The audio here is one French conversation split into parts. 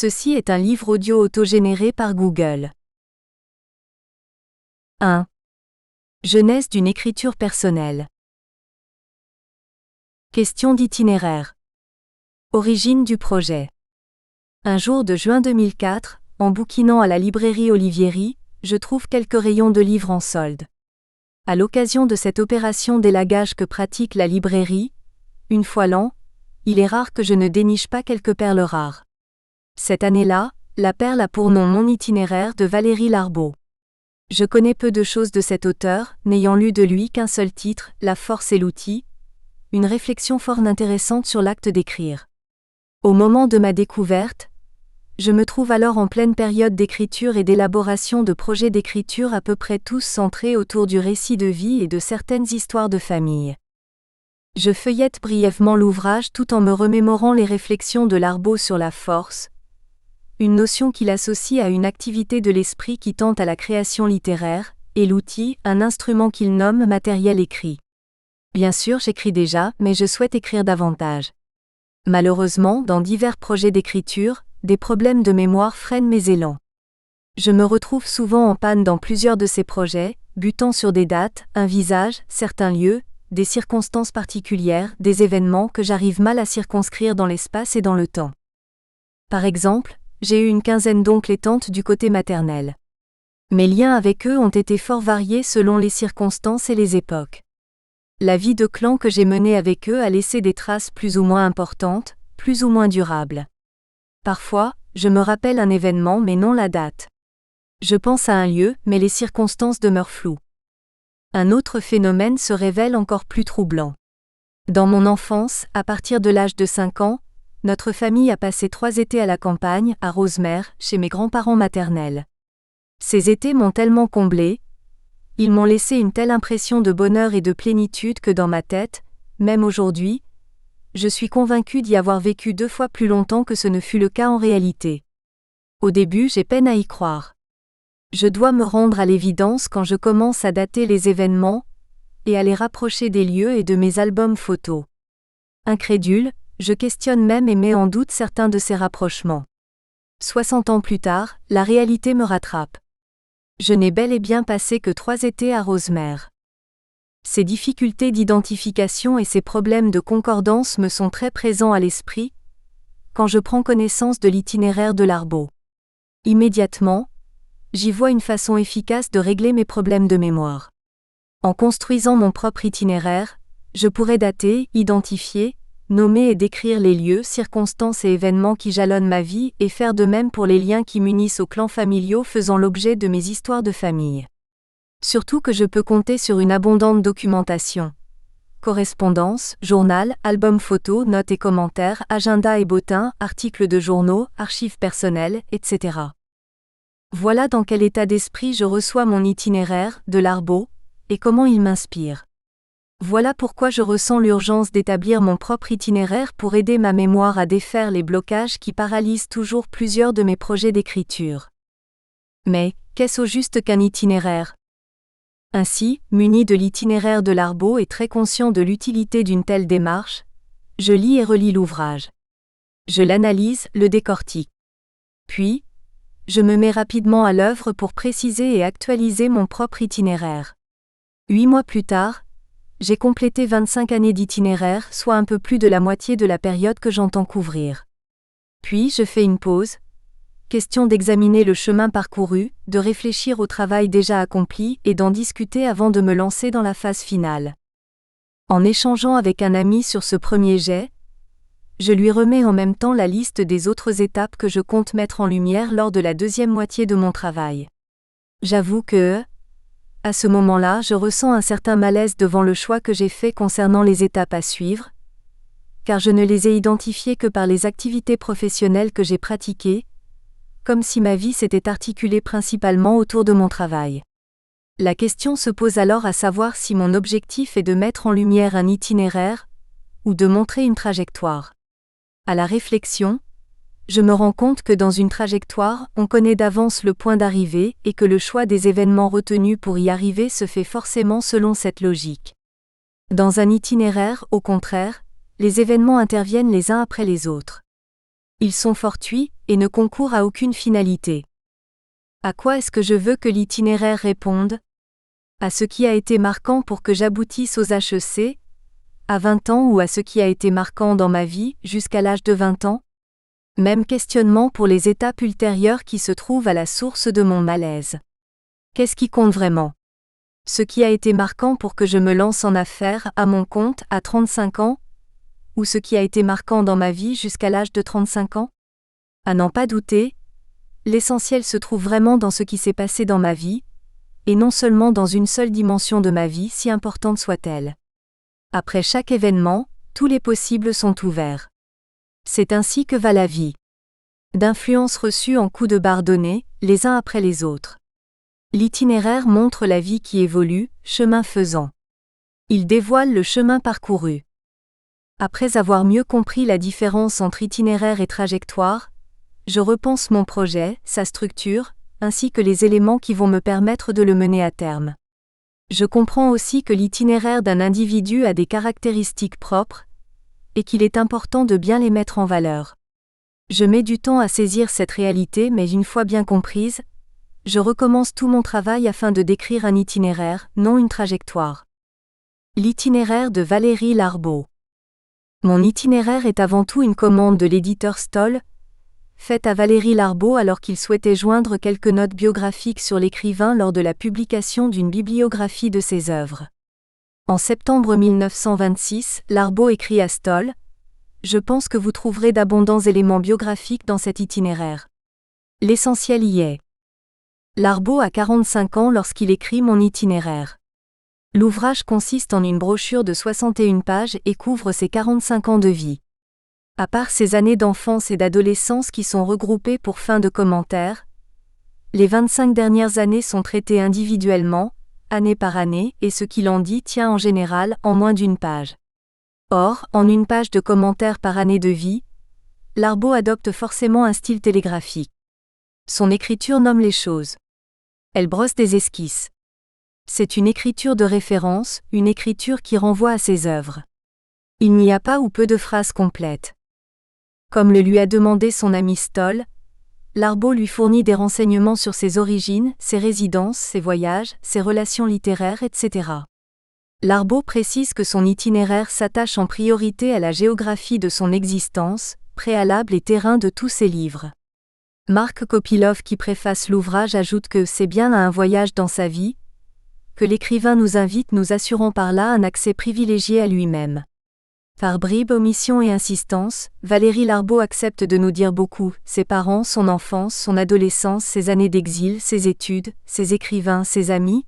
Ceci est un livre audio autogénéré par Google. 1. Genèse d'une écriture personnelle. Question d'itinéraire. Origine du projet. Un jour de juin 2004, en bouquinant à la librairie Olivieri, je trouve quelques rayons de livres en solde. À l'occasion de cette opération d'élagage que pratique la librairie, une fois l'an, il est rare que je ne déniche pas quelques perles rares. Cette année-là, la perle a pour nom Mon itinéraire de Valérie Larbaud. Je connais peu de choses de cet auteur, n'ayant lu de lui qu'un seul titre, La force et l'outil, une réflexion fort intéressante sur l'acte d'écrire. Au moment de ma découverte, je me trouve alors en pleine période d'écriture et d'élaboration de projets d'écriture à peu près tous centrés autour du récit de vie et de certaines histoires de famille. Je feuillette brièvement l'ouvrage tout en me remémorant les réflexions de Larbaud sur la force, une notion qu'il associe à une activité de l'esprit qui tente à la création littéraire, et l'outil, un instrument qu'il nomme matériel écrit. Bien sûr, j'écris déjà, mais je souhaite écrire davantage. Malheureusement, dans divers projets d'écriture, des problèmes de mémoire freinent mes élans. Je me retrouve souvent en panne dans plusieurs de ces projets, butant sur des dates, un visage, certains lieux, des circonstances particulières, des événements que j'arrive mal à circonscrire dans l'espace et dans le temps. Par exemple, j'ai eu une quinzaine d'oncles et tantes du côté maternel. Mes liens avec eux ont été fort variés selon les circonstances et les époques. La vie de clan que j'ai menée avec eux a laissé des traces plus ou moins importantes, plus ou moins durables. Parfois, je me rappelle un événement mais non la date. Je pense à un lieu, mais les circonstances demeurent floues. Un autre phénomène se révèle encore plus troublant. Dans mon enfance, à partir de l'âge de 5 ans, notre famille a passé 3 étés à la campagne, à Rosemère, chez mes grands-parents maternels. Ces étés m'ont tellement comblée, ils m'ont laissé une telle impression de bonheur et de plénitude que dans ma tête, même aujourd'hui, je suis convaincue d'y avoir vécu 2 fois plus longtemps que ce ne fut le cas en réalité. Au début, j'ai peine à y croire. Je dois me rendre à l'évidence quand je commence à dater les événements et à les rapprocher des lieux et de mes albums photos. Incrédule, je questionne même et mets en doute certains de ces rapprochements. 60 ans plus tard, la réalité me rattrape. Je n'ai bel et bien passé que 3 étés à Rosemère. Ces difficultés d'identification et ces problèmes de concordance me sont très présents à l'esprit quand je prends connaissance de l'itinéraire de Larbaud. Immédiatement, j'y vois une façon efficace de régler mes problèmes de mémoire. En construisant mon propre itinéraire, je pourrais dater, identifier, nommer et décrire les lieux, circonstances et événements qui jalonnent ma vie et faire de même pour les liens qui m'unissent aux clans familiaux faisant l'objet de mes histoires de famille. Surtout que je peux compter sur une abondante documentation. Correspondance, journal, albums photos, notes et commentaires, agenda et bottins, articles de journaux, archives personnelles, etc. Voilà dans quel état d'esprit je reçois mon itinéraire, de Larbaud, et comment il m'inspire. Voilà pourquoi je ressens l'urgence d'établir mon propre itinéraire pour aider ma mémoire à défaire les blocages qui paralysent toujours plusieurs de mes projets d'écriture. Mais, qu'est-ce au juste qu'un itinéraire ? Ainsi, muni de l'itinéraire de Larbaud et très conscient de l'utilité d'une telle démarche, je lis et relis l'ouvrage. Je l'analyse, le décortique. Puis, je me mets rapidement à l'œuvre pour préciser et actualiser mon propre itinéraire. 8 mois plus tard, j'ai complété 25 années d'itinéraire, soit un peu plus de la moitié de la période que j'entends couvrir. Puis je fais une pause. Question d'examiner le chemin parcouru, de réfléchir au travail déjà accompli et d'en discuter avant de me lancer dans la phase finale. En échangeant avec un ami sur ce premier jet, je lui remets en même temps la liste des autres étapes que je compte mettre en lumière lors de la deuxième moitié de mon travail. J'avoue que, à ce moment-là, je ressens un certain malaise devant le choix que j'ai fait concernant les étapes à suivre, car je ne les ai identifiées que par les activités professionnelles que j'ai pratiquées, comme si ma vie s'était articulée principalement autour de mon travail. La question se pose alors à savoir si mon objectif est de mettre en lumière un itinéraire, ou de montrer une trajectoire. À la réflexion, je me rends compte que dans une trajectoire, on connaît d'avance le point d'arrivée et que le choix des événements retenus pour y arriver se fait forcément selon cette logique. Dans un itinéraire, au contraire, les événements interviennent les uns après les autres. Ils sont fortuits, et ne concourent à aucune finalité. À quoi est-ce que je veux que l'itinéraire réponde ? À ce qui a été marquant pour que j'aboutisse aux HEC, à 20 ans, ou à ce qui a été marquant dans ma vie, jusqu'à l'âge de 20 ans ? Même questionnement pour les étapes ultérieures qui se trouvent à la source de mon malaise. Qu'est-ce qui compte vraiment ? Ce qui a été marquant pour que je me lance en affaires, à mon compte, à 35 ans ? Ou ce qui a été marquant dans ma vie jusqu'à l'âge de 35 ans ? À n'en pas douter, l'essentiel se trouve vraiment dans ce qui s'est passé dans ma vie, et non seulement dans une seule dimension de ma vie, si importante soit-elle. Après chaque événement, tous les possibles sont ouverts. C'est ainsi que va la vie. D'influences reçues en coups de barre donnés, les uns après les autres. L'itinéraire montre la vie qui évolue, chemin faisant. Il dévoile le chemin parcouru. Après avoir mieux compris la différence entre itinéraire et trajectoire, je repense mon projet, sa structure, ainsi que les éléments qui vont me permettre de le mener à terme. Je comprends aussi que l'itinéraire d'un individu a des caractéristiques propres, et qu'il est important de bien les mettre en valeur. Je mets du temps à saisir cette réalité, mais une fois bien comprise, je recommence tout mon travail afin de décrire un itinéraire, non une trajectoire. L'itinéraire de Valérie Larbaud. Mon itinéraire est avant tout une commande de l'éditeur Stoll, faite à Valérie Larbaud alors qu'il souhaitait joindre quelques notes biographiques sur l'écrivain lors de la publication d'une bibliographie de ses œuvres. En septembre 1926, Larbaud écrit à Stoll : « Je pense que vous trouverez d'abondants éléments biographiques dans cet itinéraire. L'essentiel y est. » Larbaud a 45 ans lorsqu'il écrit mon itinéraire. L'ouvrage consiste en une brochure de 61 pages et couvre ses 45 ans de vie. À part ces années d'enfance et d'adolescence qui sont regroupées pour fin de commentaire, les 25 dernières années sont traitées individuellement, année par année, et ce qu'il en dit tient en général en moins d'une page. Or, en une page de commentaires par année de vie, Larbaud adopte forcément un style télégraphique. Son écriture nomme les choses. Elle brosse des esquisses. C'est une écriture de référence, une écriture qui renvoie à ses œuvres. Il n'y a pas ou peu de phrases complètes. Comme le lui a demandé son ami Stoll, Larbaud lui fournit des renseignements sur ses origines, ses résidences, ses voyages, ses relations littéraires, etc. Larbaud précise que son itinéraire s'attache en priorité à la géographie de son existence, préalable et terrain de tous ses livres. Marc Kopylov, qui préface l'ouvrage, ajoute que c'est bien à un voyage dans sa vie que l'écrivain nous invite, nous assurant par là un accès privilégié à lui-même. Par bribes, omissions et insistance, Valérie Larbaud accepte de nous dire beaucoup, ses parents, son enfance, son adolescence, ses années d'exil, ses études, ses écrivains, ses amis,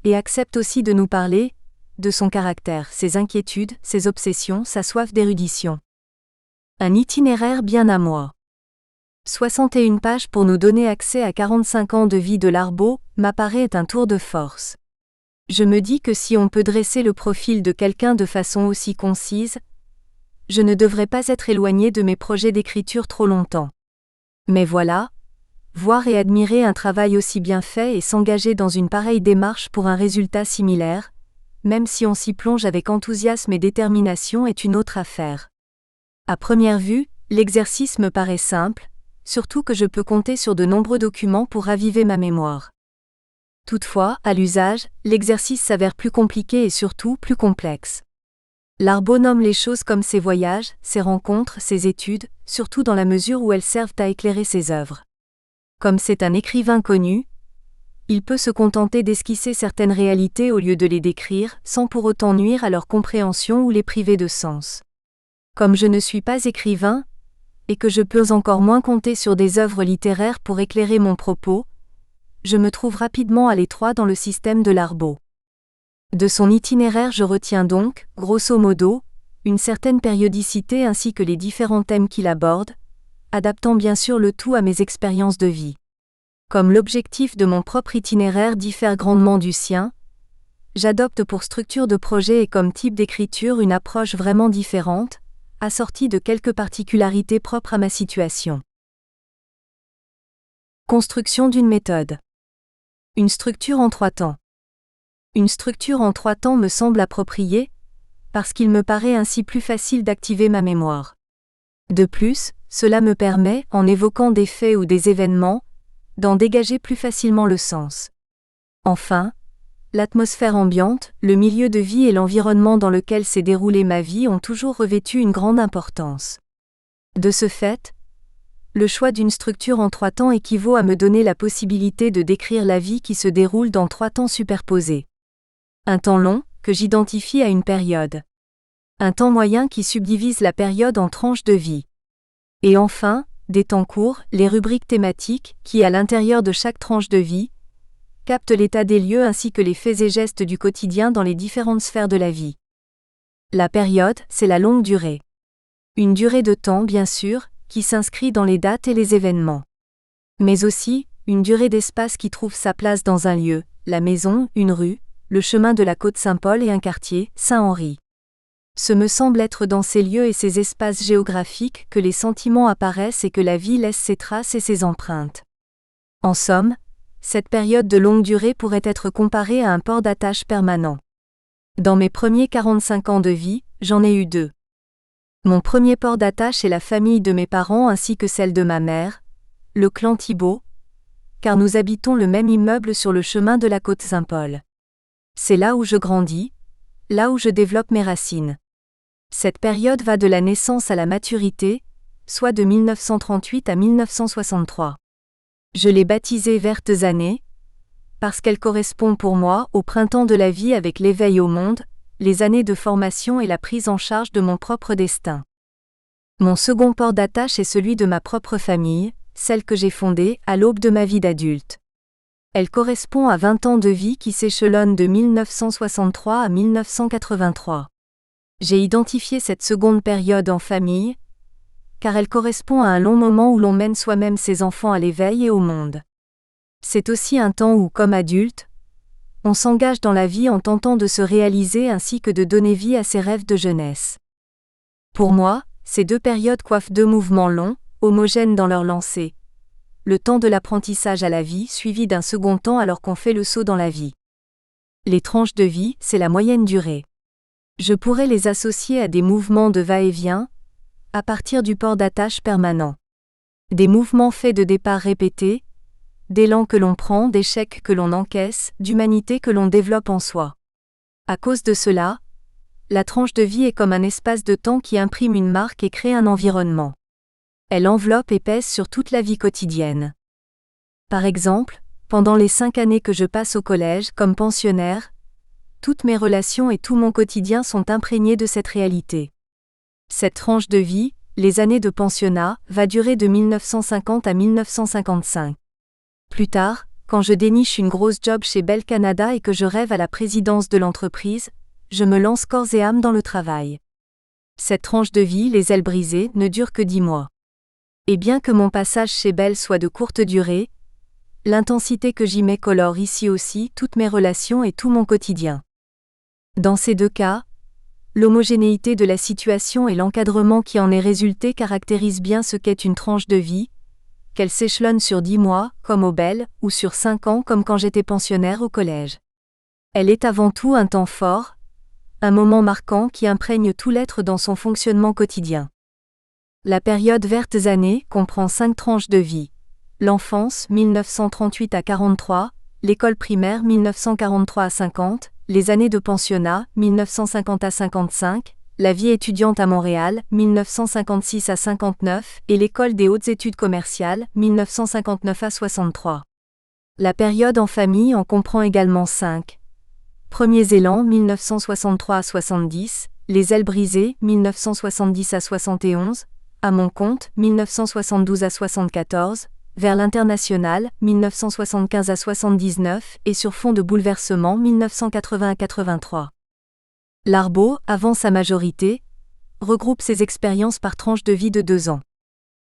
et accepte aussi de nous parler de son caractère, ses inquiétudes, ses obsessions, sa soif d'érudition. Un itinéraire bien à moi. 61 pages pour nous donner accès à 45 ans de vie de Larbaud, m'apparaît être un tour de force. Je me dis que si on peut dresser le profil de quelqu'un de façon aussi concise, je ne devrais pas être éloigné de mes projets d'écriture trop longtemps. Mais voilà, voir et admirer un travail aussi bien fait et s'engager dans une pareille démarche pour un résultat similaire, même si on s'y plonge avec enthousiasme et détermination, est une autre affaire. À première vue, l'exercice me paraît simple, surtout que je peux compter sur de nombreux documents pour raviver ma mémoire. Toutefois, à l'usage, l'exercice s'avère plus compliqué et surtout plus complexe. Larbaud nomme les choses comme ses voyages, ses rencontres, ses études, surtout dans la mesure où elles servent à éclairer ses œuvres. Comme c'est un écrivain connu, il peut se contenter d'esquisser certaines réalités au lieu de les décrire, sans pour autant nuire à leur compréhension ou les priver de sens. Comme je ne suis pas écrivain, et que je peux encore moins compter sur des œuvres littéraires pour éclairer mon propos, je me trouve rapidement à l'étroit dans le système de Larbaud. De son itinéraire, je retiens donc, grosso modo, une certaine périodicité ainsi que les différents thèmes qu'il aborde, adaptant bien sûr le tout à mes expériences de vie. Comme l'objectif de mon propre itinéraire diffère grandement du sien, j'adopte pour structure de projet et comme type d'écriture une approche vraiment différente, assortie de quelques particularités propres à ma situation. Construction d'une méthode. Une structure en 3 temps. Une structure en 3 temps me semble appropriée, parce qu'il me paraît ainsi plus facile d'activer ma mémoire. De plus, Cela me permet, en évoquant des faits ou des événements, d'en dégager plus facilement le sens. Enfin, l'atmosphère ambiante, le milieu de vie et l'environnement dans lequel s'est déroulée ma vie ont toujours revêtu une grande importance. De ce fait, le choix d'une structure en 3 temps équivaut à me donner la possibilité de décrire la vie qui se déroule dans 3 temps superposés. Un temps long, que j'identifie à une période. Un temps moyen qui subdivise la période en tranches de vie. Et enfin, des temps courts, les rubriques thématiques, qui à l'intérieur de chaque tranche de vie, captent l'état des lieux ainsi que les faits et gestes du quotidien dans les différentes sphères de la vie. La période, c'est la longue durée. Une durée de temps, bien sûr, qui s'inscrit dans les dates et les événements. Mais aussi, une durée d'espace qui trouve sa place dans un lieu, la maison, une rue, le chemin de la côte Saint-Paul et un quartier, Saint-Henri. Ce me semble être dans ces lieux et ces espaces géographiques que les sentiments apparaissent et que la vie laisse ses traces et ses empreintes. En somme, cette période de longue durée pourrait être comparée à un port d'attache permanent. Dans mes premiers 45 ans de vie, j'en ai eu 2. Mon premier port d'attache est la famille de mes parents ainsi que celle de ma mère, le clan Thibault, car nous habitons le même immeuble sur le chemin de la côte Saint-Paul. C'est là où je grandis, là où je développe mes racines. Cette période va de la naissance à la maturité, soit de 1938 à 1963. Je l'ai baptisée Vertes années, parce qu'elle correspond pour moi au printemps de la vie avec l'éveil au monde, les années de formation et la prise en charge de mon propre destin. Mon second port d'attache est celui de ma propre famille, celle que j'ai fondée à l'aube de ma vie d'adulte. Elle correspond à 20 ans de vie qui s'échelonnent de 1963 à 1983. J'ai identifié cette seconde période en famille, car elle correspond à un long moment où l'on mène soi-même ses enfants à l'éveil et au monde. C'est aussi un temps où, comme adulte, on s'engage dans la vie en tentant de se réaliser ainsi que de donner vie à ses rêves de jeunesse. Pour moi, ces 2 périodes coiffent 2 mouvements longs, homogènes dans leur lancée. Le temps de l'apprentissage à la vie suivi d'un second temps alors qu'on fait le saut dans la vie. Les tranches de vie, c'est la moyenne durée. Je pourrais les associer à des mouvements de va-et-vient, à partir du port d'attache permanent. Des mouvements faits de départs répétés, d'élan que l'on prend, d'échecs que l'on encaisse, d'humanité que l'on développe en soi. À cause de cela, la tranche de vie est comme un espace de temps qui imprime une marque et crée un environnement. Elle enveloppe et pèse sur toute la vie quotidienne. Par exemple, pendant les 5 années que je passe au collège comme pensionnaire, toutes mes relations et tout mon quotidien sont imprégnés de cette réalité. Cette tranche de vie, les années de pensionnat, va durer de 1950 à 1955. Plus tard, quand je déniche une grosse job chez Bell Canada et que je rêve à la présidence de l'entreprise, je me lance corps et âme dans le travail. Cette tranche de vie, les ailes brisées, ne dure que 10 mois. Et bien que mon passage chez Bell soit de courte durée, l'intensité que j'y mets colore ici aussi toutes mes relations et tout mon quotidien. Dans ces 2 cas, l'homogénéité de la situation et l'encadrement qui en est résulté caractérisent bien ce qu'est une tranche de vie, qu'elle s'échelonne sur 10 mois, comme au Bell, ou sur 5 ans comme quand j'étais pensionnaire au collège. Elle est avant tout un temps fort, un moment marquant qui imprègne tout l'être dans son fonctionnement quotidien. La période Vertes années comprend 5 tranches de vie. L'enfance, 1938 à 43, l'école primaire, 1943 à 50, les années de pensionnat, 1950 à 55, la vie étudiante à Montréal, 1956 à 59, et l'école des hautes études commerciales, 1959 à 63. La période en famille en comprend également 5. Premiers élans, 1963 à 70, les ailes brisées, 1970 à 71, à mon compte, 1972 à 74, vers l'international, 1975 à 79, et sur fond de bouleversement, 1980 à 83. L'Arbo, avant sa majorité, regroupe ses expériences par tranche de vie de 2 ans.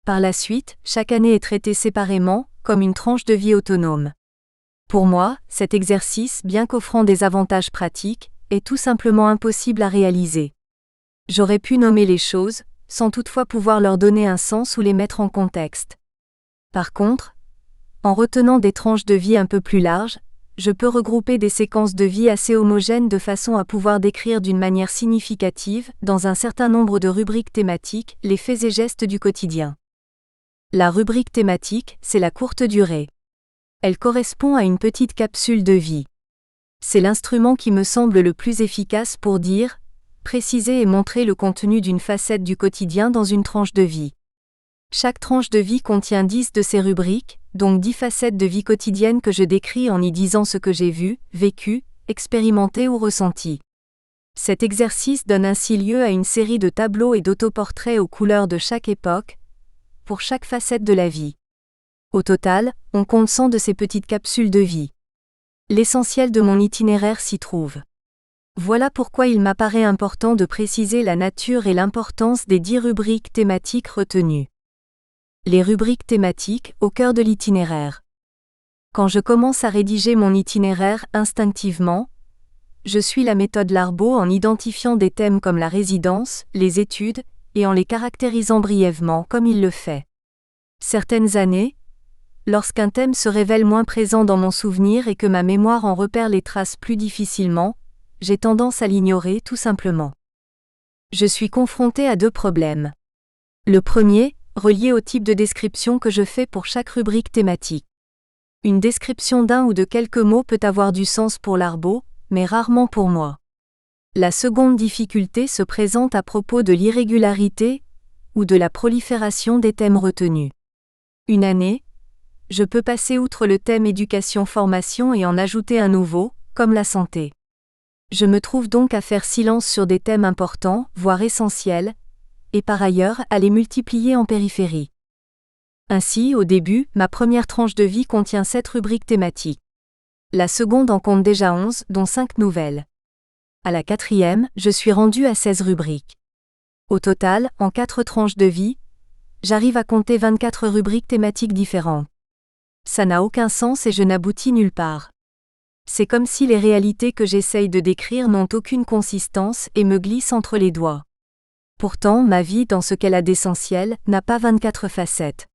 Par la suite, chaque année est traitée séparément, comme une tranche de vie autonome. Pour moi, cet exercice, bien qu'offrant des avantages pratiques, est tout simplement impossible à réaliser. J'aurais pu nommer les choses, sans toutefois pouvoir leur donner un sens ou les mettre en contexte. Par contre, en retenant des tranches de vie un peu plus larges, je peux regrouper des séquences de vie assez homogènes de façon à pouvoir décrire d'une manière significative, dans un certain nombre de rubriques thématiques, les faits et gestes du quotidien. La rubrique thématique, c'est la courte durée. Elle correspond à une petite capsule de vie. C'est l'instrument qui me semble le plus efficace pour dire, préciser et montrer le contenu d'une facette du quotidien dans une tranche de vie. Chaque tranche de vie contient 10 de ces rubriques, donc 10 facettes de vie quotidienne que je décris en y disant ce que j'ai vu, vécu, expérimenté ou ressenti. Cet exercice donne ainsi lieu à une série de tableaux et d'autoportraits aux couleurs de chaque époque, pour chaque facette de la vie. Au total, on compte 100 de ces petites capsules de vie. L'essentiel de mon itinéraire s'y trouve. Voilà pourquoi il m'apparaît important de préciser la nature et l'importance des 10 rubriques thématiques retenues. Les rubriques thématiques au cœur de l'itinéraire. Quand je commence à rédiger mon itinéraire instinctivement, je suis la méthode Larbaud en identifiant des thèmes comme la résidence, les études, et en les caractérisant brièvement comme il le fait. Certaines années, lorsqu'un thème se révèle moins présent dans mon souvenir et que ma mémoire en repère les traces plus difficilement, j'ai tendance à l'ignorer tout simplement. Je suis confrontée à 2 problèmes. Le premier, relié au type de description que je fais pour chaque rubrique thématique. Une description d'un ou de quelques mots peut avoir du sens pour Larbaud, mais rarement pour moi. La seconde difficulté se présente à propos de l'irrégularité ou de la prolifération des thèmes retenus. Une année, je peux passer outre le thème éducation-formation et en ajouter un nouveau, comme la santé. Je me trouve donc à faire silence sur des thèmes importants, voire essentiels, et par ailleurs à les multiplier en périphérie. Ainsi, au début, ma première tranche de vie contient 7 rubriques thématiques. La seconde en compte déjà 11, dont 5 nouvelles. À la 4e, je suis rendue à 16 rubriques. Au total, en 4 tranches de vie, j'arrive à compter 24 rubriques thématiques différentes. Ça n'a aucun sens et je n'aboutis nulle part. C'est comme si les réalités que j'essaye de décrire n'ont aucune consistance et me glissent entre les doigts. Pourtant, ma vie, dans ce qu'elle a d'essentiel, n'a pas 24 facettes.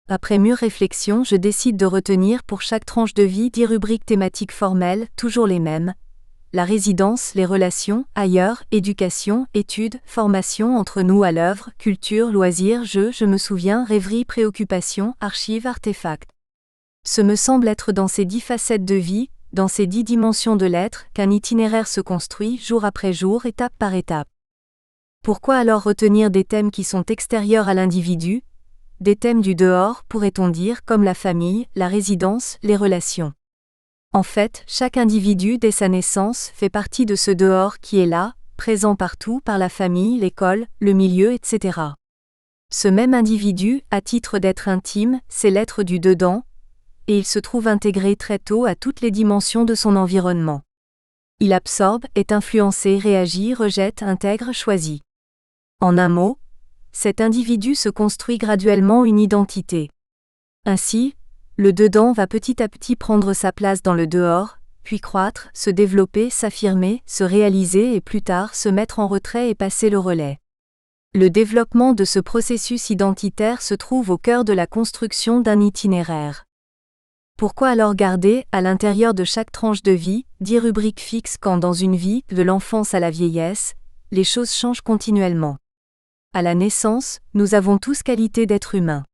Après mûre réflexion, je décide de retenir pour chaque tranche de vie 10 rubriques thématiques formelles, toujours les mêmes. La résidence, les relations, ailleurs, éducation, études, formation, entre nous à l'œuvre, culture, loisirs, jeux, je me souviens, rêverie, préoccupation, archives, artefacts. Ce me semble être dans ces 10 facettes de vie, dans ces 10 dimensions de l'être, qu'un itinéraire se construit jour après jour, étape par étape. Pourquoi alors retenir des thèmes qui sont extérieurs à l'individu, des thèmes du dehors, pourrait-on dire, comme la famille, la résidence, les relations? En fait, chaque individu, dès sa naissance, fait partie de ce dehors qui est là, présent partout par la famille, l'école, le milieu, etc. Ce même individu, à titre d'être intime, c'est l'être du dedans, et il se trouve intégré très tôt à toutes les dimensions de son environnement. Il absorbe, est influencé, réagit, rejette, intègre, choisit. En un mot, cet individu se construit graduellement une identité. Ainsi, le dedans va petit à petit prendre sa place dans le dehors, puis croître, se développer, s'affirmer, se réaliser et plus tard se mettre en retrait et passer le relais. Le développement de ce processus identitaire se trouve au cœur de la construction d'un itinéraire. Pourquoi alors garder, à l'intérieur de chaque tranche de vie, 10 rubriques fixes quand dans une vie, de l'enfance à la vieillesse, les choses changent continuellement? À la naissance, nous avons tous qualité d'être humain.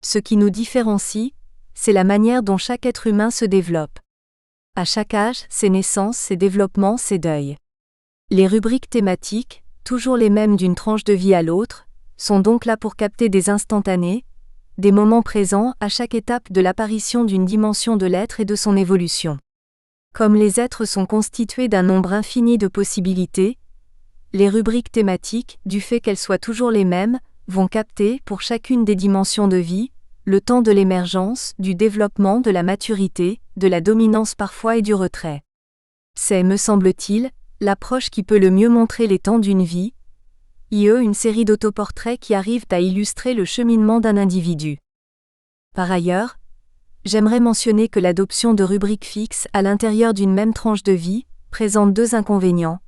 Ce qui nous différencie, c'est la manière dont chaque être humain se développe. À chaque âge, ses naissances, ses développements, ses deuils. Les rubriques thématiques, toujours les mêmes d'une tranche de vie à l'autre, sont donc là pour capter des instantanés, des moments présents à chaque étape de l'apparition d'une dimension de l'être et de son évolution. Comme les êtres sont constitués d'un nombre infini de possibilités, les rubriques thématiques, du fait qu'elles soient toujours les mêmes, vont capter, pour chacune des dimensions de vie, le temps de l'émergence, du développement, de la maturité, de la dominance parfois et du retrait. C'est, me semble-t-il, l'approche qui peut le mieux montrer les temps d'une vie, une série d'autoportraits qui arrivent à illustrer le cheminement d'un individu. Par ailleurs, j'aimerais mentionner que l'adoption de rubriques fixes à l'intérieur d'une même tranche de vie présente 2 inconvénients,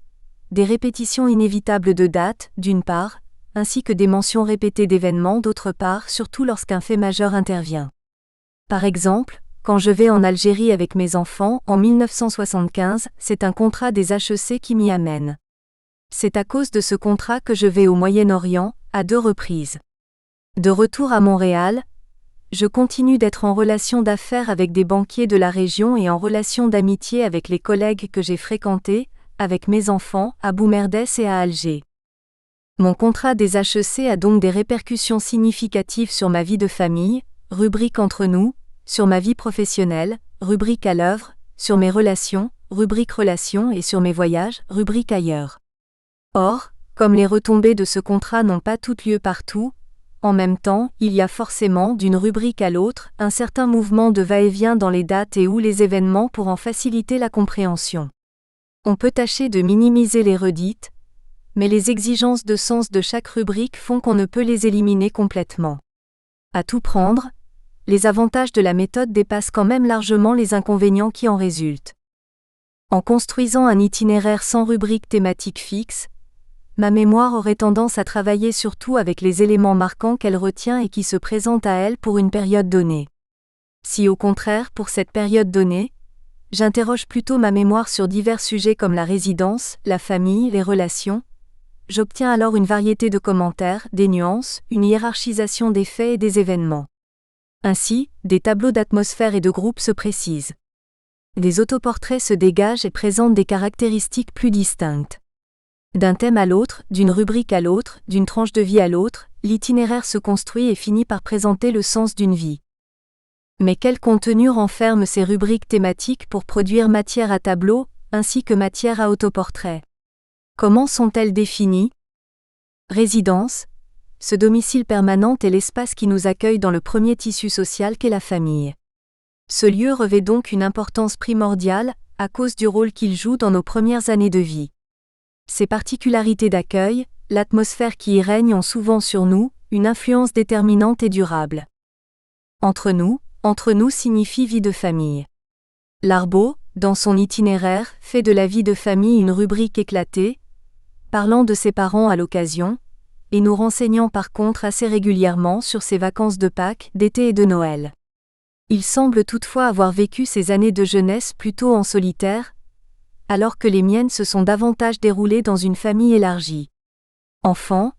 des répétitions inévitables de dates, d'une part, ainsi que des mentions répétées d'événements d'autre part, surtout lorsqu'un fait majeur intervient. Par exemple, quand je vais en Algérie avec mes enfants, en 1975, c'est un contrat des HEC qui m'y amène. C'est à cause de ce contrat que je vais au Moyen-Orient, à 2 reprises. De retour à Montréal, je continue d'être en relation d'affaires avec des banquiers de la région et en relation d'amitié avec les collègues que j'ai fréquentés, avec mes enfants, à Boumerdès et à Alger. Mon contrat des HEC a donc des répercussions significatives sur ma vie de famille, rubrique entre nous, sur ma vie professionnelle, rubrique à l'œuvre, sur mes relations, rubrique relations et sur mes voyages, rubrique ailleurs. Or, comme les retombées de ce contrat n'ont pas toutes lieu partout, en même temps, il y a forcément, d'une rubrique à l'autre, un certain mouvement de va-et-vient dans les dates et ou les événements pour en faciliter la compréhension. On peut tâcher de minimiser les redites, mais les exigences de sens de chaque rubrique font qu'on ne peut les éliminer complètement. À tout prendre, les avantages de la méthode dépassent quand même largement les inconvénients qui en résultent. En construisant un itinéraire sans rubrique thématique fixe, ma mémoire aurait tendance à travailler surtout avec les éléments marquants qu'elle retient et qui se présentent à elle pour une période donnée. Si au contraire, pour cette période donnée, j'interroge plutôt ma mémoire sur divers sujets comme la résidence, la famille, les relations, j'obtiens alors une variété de commentaires, des nuances, une hiérarchisation des faits et des événements. Ainsi, des tableaux d'atmosphère et de groupe se précisent. Des autoportraits se dégagent et présentent des caractéristiques plus distinctes. D'un thème à l'autre, d'une rubrique à l'autre, d'une tranche de vie à l'autre, l'itinéraire se construit et finit par présenter le sens d'une vie. Mais quel contenu renferment ces rubriques thématiques pour produire matière à tableau, ainsi que matière à autoportrait? Comment sont-elles définies? Résidence. Ce domicile permanent est l'espace qui nous accueille dans le premier tissu social qu'est la famille. Ce lieu revêt donc une importance primordiale, à cause du rôle qu'il joue dans nos premières années de vie. Ses particularités d'accueil, l'atmosphère qui y règne ont souvent sur nous, une influence déterminante et durable. Entre nous signifie vie de famille. Larbaud, dans son itinéraire, fait de la vie de famille une rubrique éclatée, parlant de ses parents à l'occasion, et nous renseignant par contre assez régulièrement sur ses vacances de Pâques, d'été et de Noël. Il semble toutefois avoir vécu ses années de jeunesse plutôt en solitaire, alors que les miennes se sont davantage déroulées dans une famille élargie. Enfant,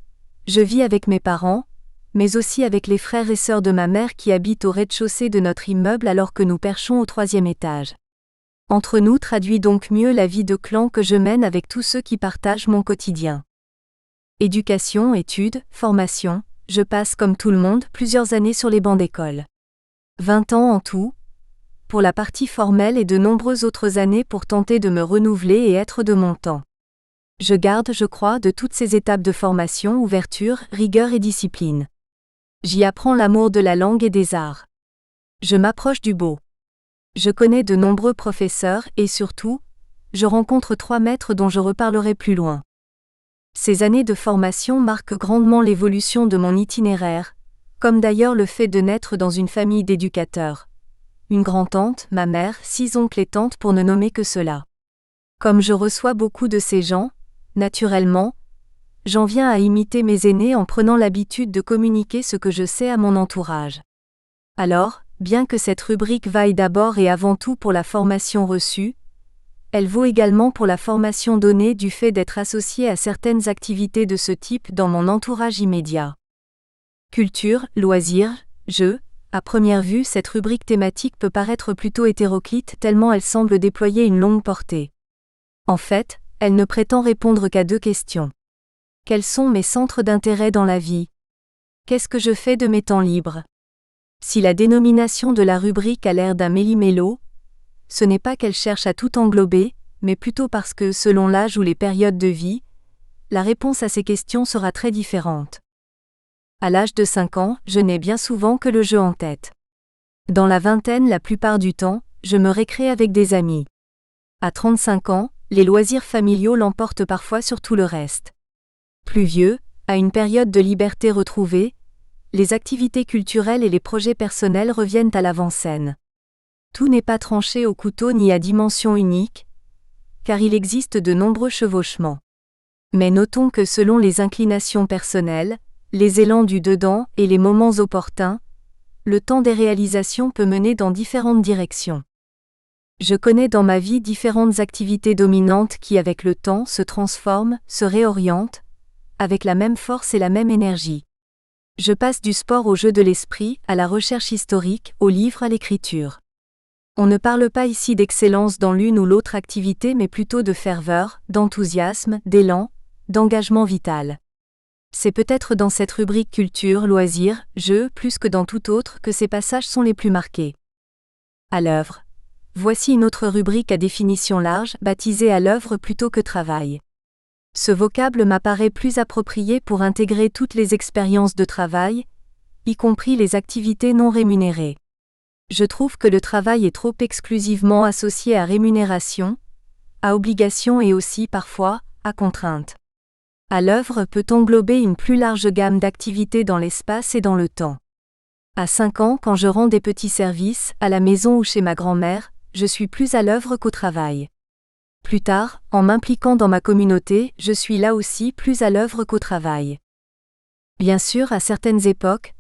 je vis avec mes parents, mais aussi avec les frères et sœurs de ma mère qui habitent au rez-de-chaussée de notre immeuble alors que nous perchons au 3e étage. Entre nous traduit donc mieux la vie de clan que je mène avec tous ceux qui partagent mon quotidien. Éducation, études, formation, je passe comme tout le monde plusieurs années sur les bancs d'école. 20 ans en tout, pour la partie formelle et de nombreuses autres années pour tenter de me renouveler et être de mon temps. Je garde, je crois, de toutes ces étapes de formation, ouverture, rigueur et discipline. J'y apprends l'amour de la langue et des arts. Je m'approche du beau. Je connais de nombreux professeurs et surtout, je rencontre 3 maîtres dont je reparlerai plus loin. Ces années de formation marquent grandement l'évolution de mon itinéraire, comme d'ailleurs le fait de naître dans une famille d'éducateurs. Une grand-tante, ma mère, 6 oncles et tantes pour ne nommer que cela. Comme je reçois beaucoup de ces gens, naturellement, j'en viens à imiter mes aînés en prenant l'habitude de communiquer ce que je sais à mon entourage. Alors, bien que cette rubrique vaille d'abord et avant tout pour la formation reçue, elle vaut également pour la formation donnée du fait d'être associée à certaines activités de ce type dans mon entourage immédiat. Culture, loisirs, jeux. À première vue, cette rubrique thématique peut paraître plutôt hétéroclite tellement elle semble déployer une longue portée. En fait, elle ne prétend répondre qu'à 2 questions. Quels sont mes centres d'intérêt dans la vie? Qu'est-ce que je fais de mes temps libres? Si la dénomination de la rubrique a l'air d'un méli-mélo, ce n'est pas qu'elle cherche à tout englober, mais plutôt parce que, selon l'âge ou les périodes de vie, la réponse à ces questions sera très différente. À l'âge de 5 ans, je n'ai bien souvent que le jeu en tête. Dans la vingtaine, la plupart du temps, je me récrée avec des amis. À 35 ans, les loisirs familiaux l'emportent parfois sur tout le reste. Plus vieux, à une période de liberté retrouvée, les activités culturelles et les projets personnels reviennent à l'avant-scène. Tout n'est pas tranché au couteau ni à dimension unique, car il existe de nombreux chevauchements. Mais notons que selon les inclinations personnelles, les élans du dedans et les moments opportuns, le temps des réalisations peut mener dans différentes directions. Je connais dans ma vie différentes activités dominantes qui avec le temps se transforment, se réorientent, avec la même force et la même énergie. Je passe du sport au jeu de l'esprit, à la recherche historique, au livre, à l'écriture. On ne parle pas ici d'excellence dans l'une ou l'autre activité mais plutôt de ferveur, d'enthousiasme, d'élan, d'engagement vital. C'est peut-être dans cette rubrique culture, loisirs, jeux, plus que dans tout autre que ces passages sont les plus marqués. À l'œuvre. Voici une autre rubrique à définition large, baptisée à l'œuvre plutôt que travail. Ce vocable m'apparaît plus approprié pour intégrer toutes les expériences de travail, y compris les activités non rémunérées. Je trouve que le travail est trop exclusivement associé à rémunération, à obligation et aussi, parfois, à contrainte. À l'œuvre peut englober une plus large gamme d'activités dans l'espace et dans le temps. À 5 ans, quand je rends des petits services, à la maison ou chez ma grand-mère, je suis plus à l'œuvre qu'au travail. Plus tard, en m'impliquant dans ma communauté, je suis là aussi plus à l'œuvre qu'au travail. Bien sûr, à certaines époques,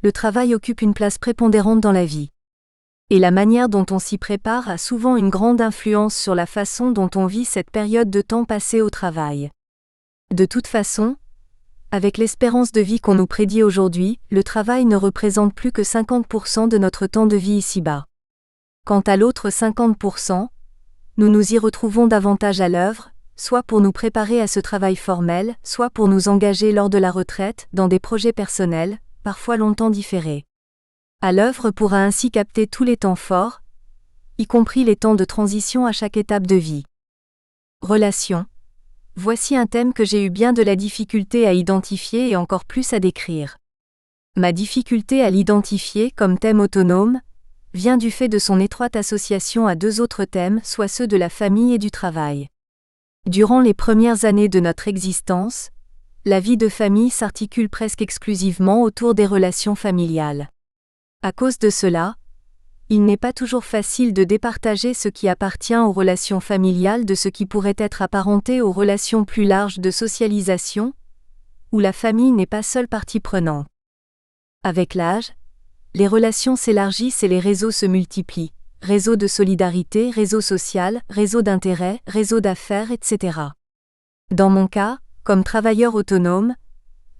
le travail occupe une place prépondérante dans la vie. Et la manière dont on s'y prépare a souvent une grande influence sur la façon dont on vit cette période de temps passé au travail. De toute façon, avec l'espérance de vie qu'on nous prédit aujourd'hui, le travail ne représente plus que 50% de notre temps de vie ici-bas. Quant à l'autre 50%, nous nous y retrouvons davantage à l'œuvre, soit pour nous préparer à ce travail formel, soit pour nous engager lors de la retraite, dans des projets personnels, parfois longtemps différés. À l'œuvre pourra ainsi capter tous les temps forts, y compris les temps de transition à chaque étape de vie. Relations. Voici un thème que j'ai eu bien de la difficulté à identifier et encore plus à décrire. Ma difficulté à l'identifier comme thème autonome vient du fait de son étroite association à deux autres thèmes, soit ceux de la famille et du travail. Durant les premières années de notre existence, la vie de famille s'articule presque exclusivement autour des relations familiales. À cause de cela, il n'est pas toujours facile de départager ce qui appartient aux relations familiales de ce qui pourrait être apparenté aux relations plus larges de socialisation, où la famille n'est pas seule partie prenante. Avec l'âge, les relations s'élargissent et les réseaux se multiplient, réseau de solidarité, réseau social, réseau d'intérêt, réseau d'affaires, etc. Dans mon cas, comme travailleur autonome,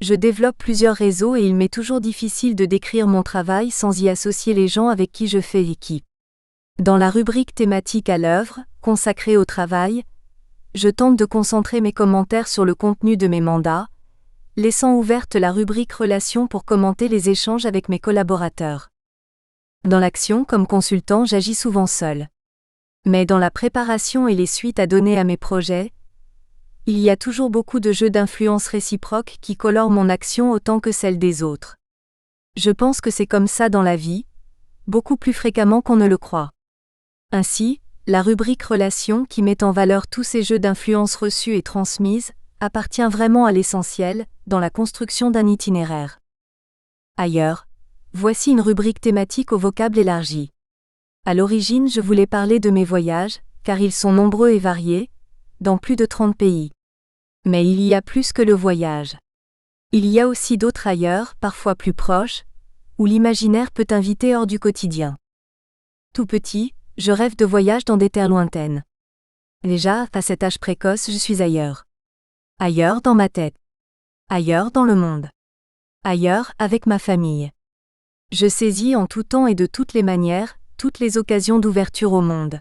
je développe plusieurs réseaux et il m'est toujours difficile de décrire mon travail sans y associer les gens avec qui je fais équipe. Dans la rubrique thématique à l'œuvre, consacrée au travail, je tente de concentrer mes commentaires sur le contenu de mes mandats, laissant ouverte la rubrique relations pour commenter les échanges avec mes collaborateurs. Dans l'action comme consultant, j'agis souvent seul. Mais dans la préparation et les suites à donner à mes projets, il y a toujours beaucoup de jeux d'influence réciproques qui colorent mon action autant que celle des autres. Je pense que c'est comme ça dans la vie, beaucoup plus fréquemment qu'on ne le croit. Ainsi, la rubrique relations qui met en valeur tous ces jeux d'influence reçus et transmises, appartient vraiment à l'essentiel, dans la construction d'un itinéraire. Ailleurs, voici une rubrique thématique au vocable élargi. À l'origine, je voulais parler de mes voyages, car ils sont nombreux et variés, dans plus de 30 pays. Mais il y a plus que le voyage. Il y a aussi d'autres ailleurs, parfois plus proches, où l'imaginaire peut inviter hors du quotidien. Tout petit, je rêve de voyages dans des terres lointaines. Déjà, à cet âge précoce, je suis ailleurs. Ailleurs dans ma tête. Ailleurs dans le monde. Ailleurs avec ma famille. Je saisis en tout temps et de toutes les manières, toutes les occasions d'ouverture au monde.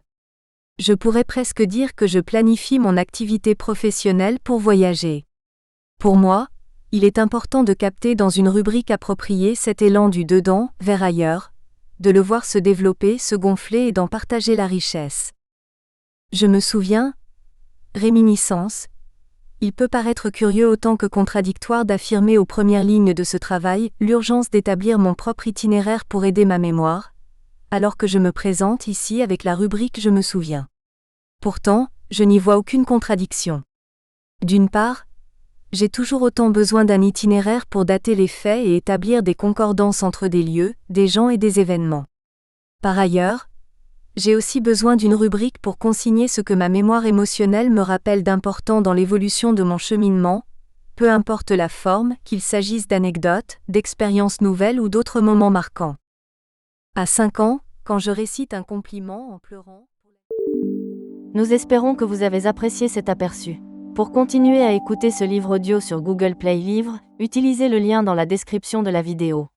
Je pourrais presque dire que je planifie mon activité professionnelle pour voyager. Pour moi, il est important de capter dans une rubrique appropriée cet élan du dedans vers ailleurs, de le voir se développer, se gonfler et d'en partager la richesse. Je me souviens, réminiscence, il peut paraître curieux autant que contradictoire d'affirmer aux premières lignes de ce travail l'urgence d'établir mon propre itinéraire pour aider ma mémoire, alors que je me présente ici avec la rubrique « Je me souviens ». Pourtant, je n'y vois aucune contradiction. D'une part, j'ai toujours autant besoin d'un itinéraire pour dater les faits et établir des concordances entre des lieux, des gens et des événements. Par ailleurs, j'ai aussi besoin d'une rubrique pour consigner ce que ma mémoire émotionnelle me rappelle d'important dans l'évolution de mon cheminement, peu importe la forme, qu'il s'agisse d'anecdotes, d'expériences nouvelles ou d'autres moments marquants. À 5 ans, quand je récite un compliment en pleurant... Nous espérons que vous avez apprécié cet aperçu. Pour continuer à écouter ce livre audio sur Google Play Livres, utilisez le lien dans la description de la vidéo.